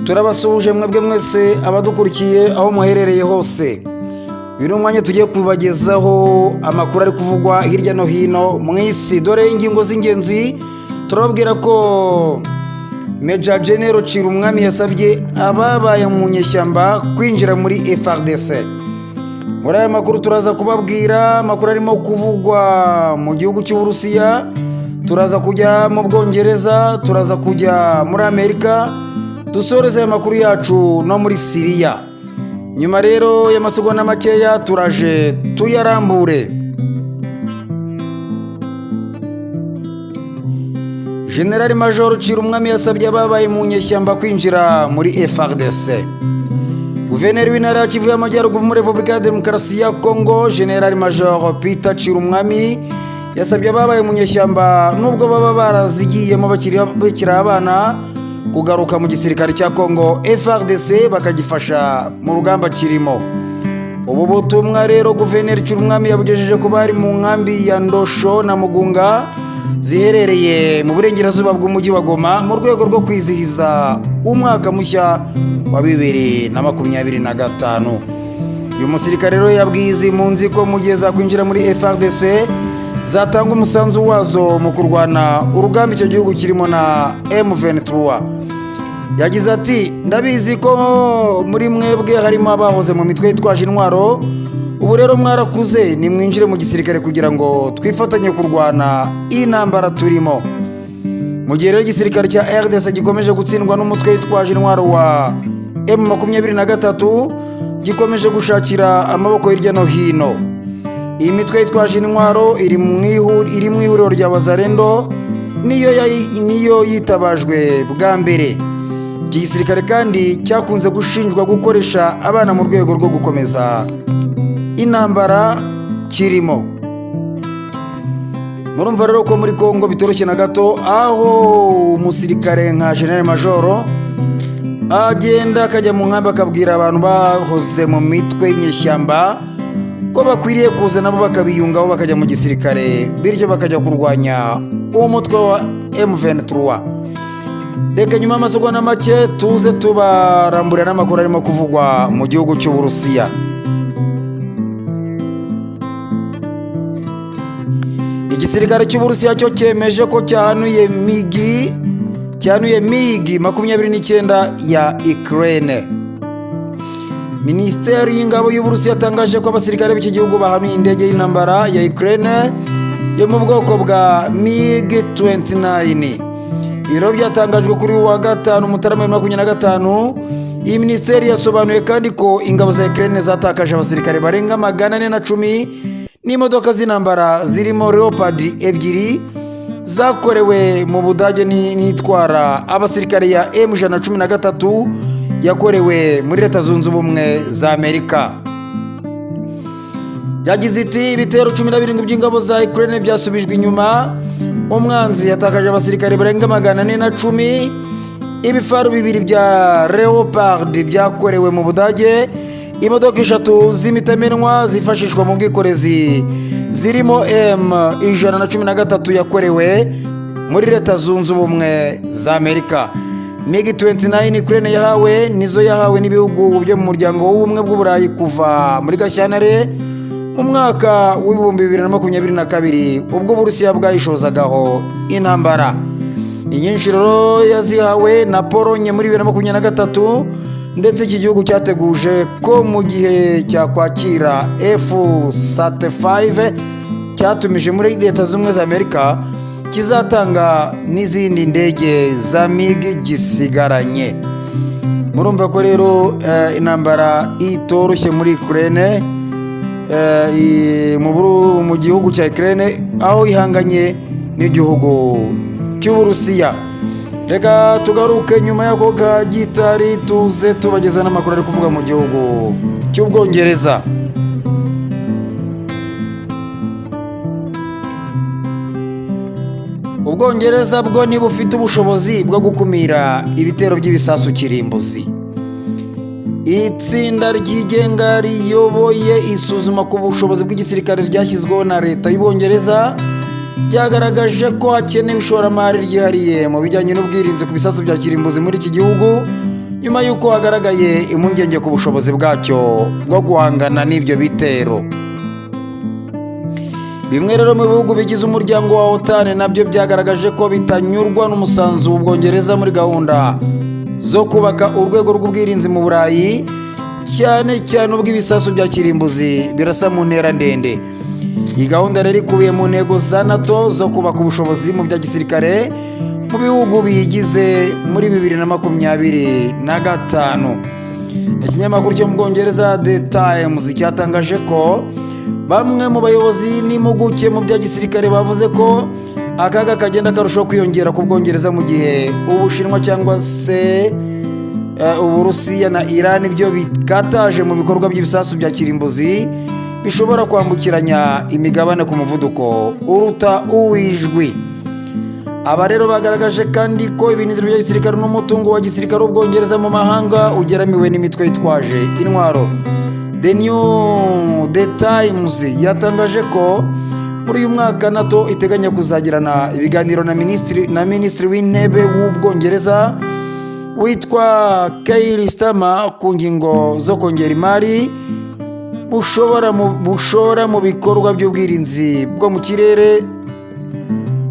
turabasuhuje mwebwe mwese abadukurikiye aho muherereye hose. Uyu ni umwanya tugiye kubagezaho amakuru ari kuvugwa hirya no hino mu isi. Dore ingingo z'ingenzi turababwira ko Major General Cirumwami yasabye ababaye mu nyeshyamba kwinjira muri FARDC. Muri aya makuru turaza kubabwira amakuru arimo kuvugwa mu gihugu cy'Uburusiya, turaza kujya mu Bwongereza, turaza kujya muri Amerika, dusoreze aya makuru yacu no muri Syria. Nyuma rero y'amasegonda makeya turaje tuyarambure. General Major Cirumwami yasabye ababaye mu nyeshyamba kwinjira muri FARDC. Guverineri w'intara ya Kivu y'Amajyaruguru muri Repubulika ya Demokarasi ya Kongo, General Major Peter Cirumwami yasabye ababaye mu nyeshyamba nubwo baba barazigiyemo bakiri abana kugaruka mu gisirikare cya Kongo FARDC bakagifasha mu rugamba kirimo. Ubu butumwa rero Guverineri Cirumwami yabugejeje ku bari mu nkambi ya Ndosho na Mugunga ziherereye mu burengerazuba bw'umujyi wa Goma mu rwego rwo kwizihiza umwaka mushya wa 2025. Uyu musirikare rero yabwiye izi mpunzi ko mu gihe zakwinjira muri FARDC zatanga umusanzu wazo mu kurwana urugamba icyo gihugu kirimo na M23. Yagize ati, ndabizi ko muri mwebwe harimo abahoze mu mitwe yitwaje intwaro, ubu rero mwarakuze nimwinjire mu gisirikare kugira ngo twifatanye kurwana intambara turimo. Mu gihe rero igisirikare cya RDC gikomeje gutsindwa n'umutwe witwaje intwaro wa M23, gikomeje gushakira amaboko hirya no hino. Iyi mitwe yitwaje intwaro iri mu ihuriro rya Wazalendo, niyo yitabajwe bwa mbere. Iki gisirikare kandi cyakunze gushinjwa gukoresha abana mu rwego rwo gukomeza intambara kirimo. Murumva rero ko muri Kongo bitoroshye na gato, aho umusirikare nka General Major agenda akajya mu nkambi akabwira abantu bahoze mu mitwe y'inyeshyamba ko bakwiriye kuza nabo bakabiyungaho bakajya mu gisirikare, bityo bakajya kurwanya uwo mutwe wa M23. Reka nyuma y'amasegonda make tuze tubaramburira n'amakuru arimo kuvugwa mu gihugu cy'Uburusiya. Igisirikare cy'Uburusiya cyo cyemeje ko cyahanuye MiG 29 ya Ukraine. Minisiteri y'ingabo y'Uburusiya yatangaje ko abasirikare b'iki gihugu bahanuye indege y'intambara ya Ukraine yo mu bwoko bwa MiG-29. Ibiro byatangajwe kuri wa gatanu Mutarama 2025. Iyi minisiteri yasobanuye kandi ko ingabo za Ukraine zatakaje abasirikare barenga 410 n'imodoka z'intambara zirimo Leopard 2 zakorewe mu Budage n'itwara abasirikare ya M113 yakorewe muri Leta Zunze Ubumwe za Amerika. Yagize iti, ibitero 17 by'ingabo za Ukraine byasubijwe inyuma. Umwanzi yatakaje abasirikare barenga 410. Ibifaru 2 bya Leopard byakorewe mu Budage. Imodoka 3 z'imitamenwa zifashishwa mu bwikorezi zirimo M113 yakorewe muri Leta Zunze Ubumwe za Amerika. MiG-29 Ukraine yahawe nizo yahawe n'ibihugu byo mu muryango w'ubumwe bw'Uburayi kuva muri Gashyantare mu mwaka w'2022 ubwo Uburusiya bwayishozagaho intambara. Inyinshi rero yazihawe na Polonye muri 2023, ndetse iki gihugu cyateguje ko mu gihe cya kwakira F-35 cyatumije muri Leta Zunze Ubumwe za Amerika kizatanga n'izindi ndege za MiG gisigaranye. Murumva ko rero intambara itoroshye muri Ukraine, mu gihugu cya Ukraine, aho ihanganye n'igihugu cy'Uburusiya. Reka tugaruke nyuma y'ako ka gitari tuze tubageza n'amakuru ari kuvuga mu gihugu cy'Ubwongereza. Ubwongereza bwo ntibufite ubushobozi bwo gukumira ibitero by'ibisasu kirimbuzi. Itsinda ryigenga riyoboye isuzuma ku bushobozi bw'igisirikare ryashyizweho na Leta y'Ubwongereza byagaragaje ko hakenewe ishoramari ryihariye mu bijyanye n'ubwirinzi ku bisasu bya kirimbuzi muri iki gihugu, nyuma y'uko hagaragaye impungenge ku bushobozi bwacyo bwo guhangana n'ibyo bitero. Bimwe rero mu bihugu bigize umuryango wa OTAN nabyo byagaragaje ko bitanyurwa n'umusanzu w'Ubwongereza muri gahunda zo kubaka urwego rw'ubwirinzi mu Burayi, cyane cyane ubw'ibisasu bya kirimbuzi birasa mu ntera ndende. Iyi gahunda rero ikubiye mu ntego za NATO zo kubaka ubushobozi mu bya gisirikare mu bihugu biyigize muri 2025. Ikinyamakuru cyo mu Bwongereza The Times cyatangaje ko bamwe mu bayobozi n'impuguke mu bya gisirikare bavuze ko akaga kagenda karushaho kwiyongera ku Bwongereza mu gihe Ubushinwa cyangwa se Uburusiya na Iran byo bikataje mu bikorwa by'ibisasu bya kirimbuzi bishobora kwambukiranya imigabane ku muvuduko uruta uwijwi. Aba rero bagaragaje kandi ko ibintu bya gisirikare n'umutungo wa gisirikare w'Ubwongereza mu mahanga ugeramiwe n'imitwe yitwaje intwaro. The Times yatangaje ko muri uyu mwaka NATO iteganya kuzagirana ibiganiro na minisitiri w'intebe w'Ubwongereza witwa Keir Starmer ku ngingo zo kongera imari bushora mu bikorwa by'ubwirinzi bwo mu kirere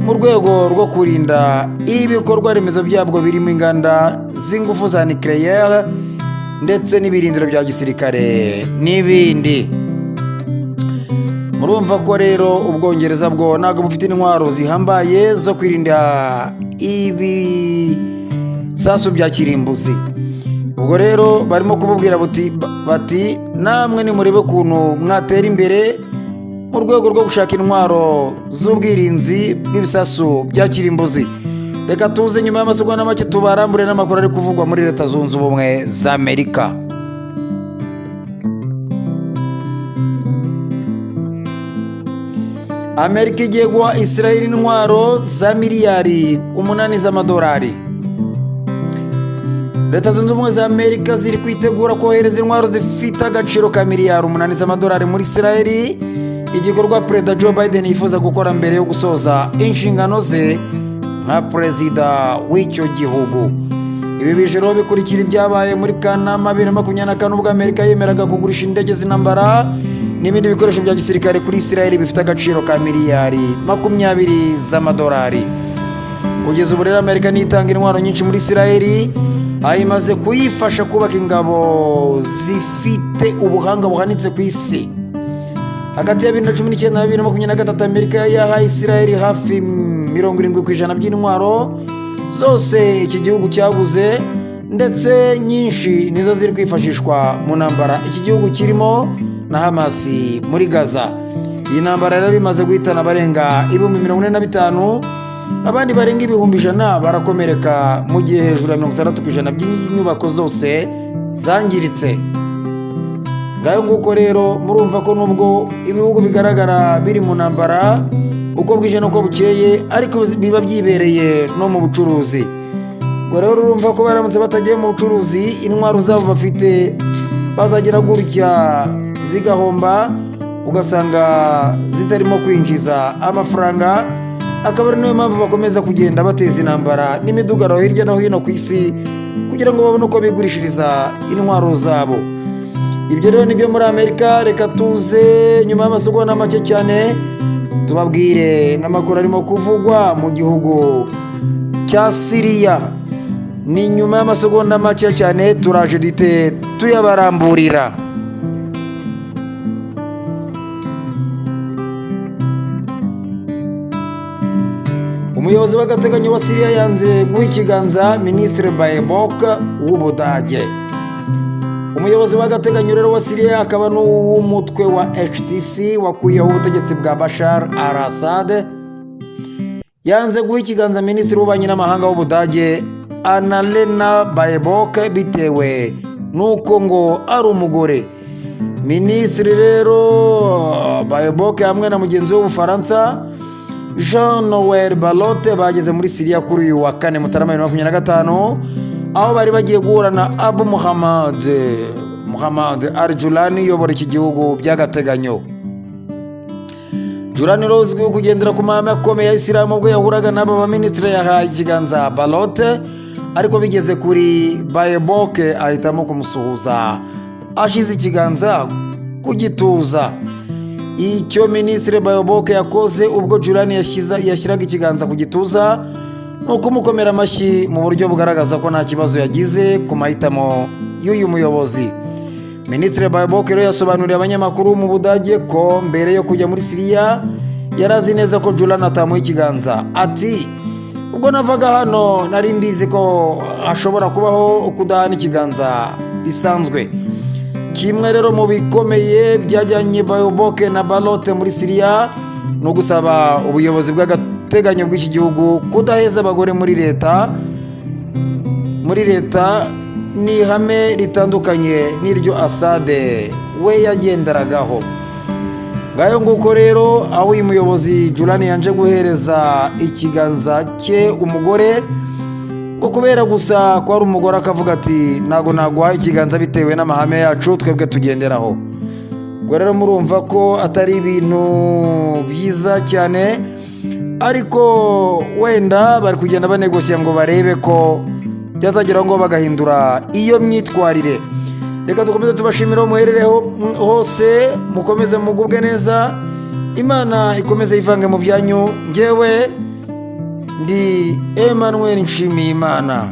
mu rwego rwo kurinda ibikorwa remezo byabwo birimo inganda z'ingufu za nucleaire ndetse n'ibirindiro bya gisirikare n'ibindi. Murumva ko rero Ubwongereza bwo ntabwo bufite intwaro zihambaye zo kwirinda ibisasu bya kirimbuzi. Ubwo rero barimo kububwira bati namwe nimurebe ukuntu mwatera imbere mu rwego rwo gushaka intwaro z'ubwirinzi bw'ibisasu bya kirimbuzi. Reka tuze nyuma y'amasegonda make tubarambure n'amakuru ari kuvugwa muri Leta Zunze Ubumwe za Amerika. Amerika igiye guha Israel intwaro za miliyari 8 z'amadolari. Leta Zunze Ubumwe za Amerika ziri kwitegura kohereza intwaro zifite agaciro ka miliyari 8 z'amadolari muri Israel, igikorwa Perezida Joe Biden yifuza gukora mbere yo gusoza inshingano ze nka perezida w'icyo gihugu. Ibi bijero bikurikira ibyabaye muri Kanama 2024 ubwo Amerika yemeraga kugurisha indege z'intambara n'ibindi bikoresho bya gisirikare kuri Israel bifite agaciro ka miliyari 20 z'amadolari. Kugeza ubu rero Amerika nitanga intwaro nyinshi muri Israel, ayimaze kuyifasha kubaka ingabo zifite ubuhanga buhanitse ku isi. Hagati ya 2019 na 2023 Amerika yahaye Israel hafi 70% by'intwaro zose iki gihugu cyaguze, ndetse nyinshi nizo ziri kwifashishwa mu ntambara iki gihugu kirimo na Hamas muri Gaza. Iyi ntambara rero imaze guhitana barenga 45,000, abandi barenga 100,000 barakomereka, mu gihe hejuru ya 60% by'inyubako zose zangiritse. Ngayo nguko rero murumva ko nubwo ibihugu bigaragara biri mu ntambara uko bwije nuko bukeye, ariko biba byibereye no mu bucuruzi. Ngo rero urumva ko baramutse batagiye mu bucuruzi, intwaro zabo bafite bazagira gutya zigahomba, ugasanga zitarimo kwinjiza amafaranga, akaba ari niyo mpamvu bakomeza kugenda bateza intambara n'imidugaro hirya no hino ku isi kugira ngo babone uko bigurishiriza intwaro zabo. Ibyo rero nibyo muri Amerika. Reka tuze nyuma y'amasegonda make cyane tubabwire n'amakuru arimo kuvugwa mu gihugu cya Syria. Ni nyuma y'amasegonda make cyane turaje dite tuyabaramburira. Umuyobozi w'agateganyo wa Syria yanze guha ikiganza Minisitiri Baerbock w'Ubudage. Umuyobozi w'agateganyo rero wa Syria akaba n'uw'umutwe wa HTC wakuyeho ubutegetsi bwa Bashar al-Assad yanze guha ikiganza Minisitiri w'Ububanyi n'Amahanga w'Ubudage Annalena Baerbock bitewe nuko ngo ari umugore. Minisitiri rero Baerbock hamwe na mugenzi w'Ubufaransa Jean-Noël Barrot bageze muri Syria kuri uyu wa 4 Mutarama 2025, aho bari bagiye guhura na Abu Muhammad al-Julani uyobora iki gihugu by'agateganyo. Julani uzwiho kugendera ku mahame akomeye ya Isilamu, ubwo yahuraga n'aba baminisitiri yahaye ikiganza Barrot ariko bigeze kuri Bayoboke ahitamo kumusuhuza ashize ikiganza ku gituza. Icyo Minisitiri Bayoboke yakoze ubwo Julani yashyiraga ikiganza ku gituza ni ukumukomera amashyi mu buryo bugaragaza ko nta kibazo yagize ku mahitamo y'uyu muyobozi. Minisitiri Bayoboke rero yasobanuriye abanyamakuru mu Budage ko mbere yo kujya muri Siriya yari azi neza ko Julani atamuha ikiganza. Ati ubwo navaga hano nari mbizi ko hashobora kubaho kudahana ikiganza bisanzwe. Kimwe rero mu bikomeye byajyanye Bayoboke na Balote muri Siriya ni ugusaba ubuyobozi bw'agateganyo bw'iki gihugu kudaheza abagore muri leta. Muri leta ni ihame ritandukanye n'iryo Asade we yagenderagaho. Ngayo nguko rero aho uyu muyobozi Julani yanje guhereza ikiganza cye umugore ngo kubera gusa ko ari umugore akavuga ati ntago naguha ikiganza bitewe n'amahame yacu twebwe tugenderaho. Ubwo rero murumva ko atari ibintu byiza cyane, ariko wenda bari kugenda banegosiya ngo barebe ko byazageraho ngo bagahindura iyo myitwarire. Reka dukomeze tubashimira muherereho hose, mukomeze mugubwe neza, Imana ikomeze ivange mu byanyu. Njyewe ndi Emmanuel Nshimiyimana.